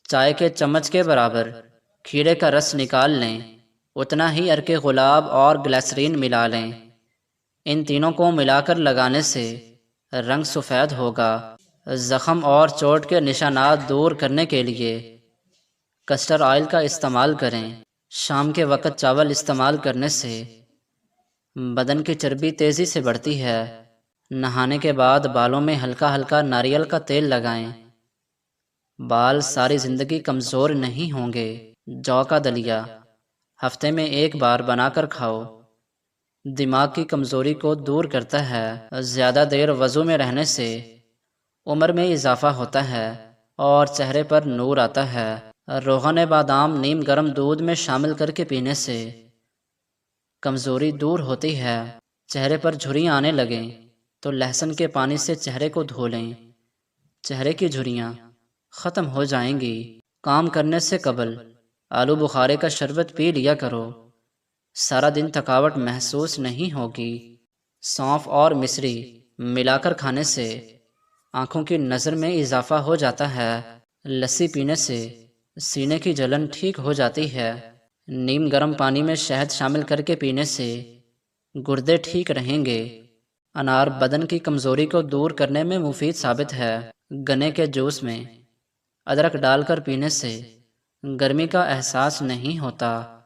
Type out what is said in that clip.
چائے کے چمچ کے برابر کھیرے کا رس نکال لیں، اتنا ہی عرق گلاب اور گلیسرین ملا لیں۔ ان تینوں کو ملا کر لگانے سے رنگ سفید ہوگا۔ زخم اور چوٹ کے نشانات دور کرنے کے لیے کسٹر آئل کا استعمال کریں۔ شام کے وقت چاول استعمال کرنے سے بدن کی چربی تیزی سے بڑھتی ہے۔ نہانے کے بعد بالوں میں ہلکا ہلکا ناریل کا تیل لگائیں، بال ساری زندگی کمزور نہیں ہوں گے۔ جو کا دلیا ہفتے میں ایک بار بنا کر کھاؤ، دماغ کی کمزوری کو دور کرتا ہے۔ زیادہ دیر وضو میں رہنے سے عمر میں اضافہ ہوتا ہے اور چہرے پر نور آتا ہے۔ روغن بادام نیم گرم دودھ میں شامل کر کے پینے سے کمزوری دور ہوتی ہے۔ چہرے پر جھریاں آنے لگیں تو لہسن کے پانی سے چہرے کو دھو لیں، چہرے کی جھریاں ختم ہو جائیں گی۔ کام کرنے سے قبل آلو بخارے کا شربت پی لیا کرو، سارا دن تھکاوٹ محسوس نہیں ہوگی۔ سونف اور مصری ملا کر کھانے سے آنکھوں کی نظر میں اضافہ ہو جاتا ہے۔ لسی پینے سے سینے کی جلن ٹھیک ہو جاتی ہے۔ نیم گرم پانی میں شہد شامل کر کے پینے سے گردے ٹھیک رہیں گے۔ انار بدن کی کمزوری کو دور کرنے میں مفید ثابت ہے۔ گنے کے جوس میں ادرک ڈال کر پینے سے گرمی کا احساس نہیں ہوتا۔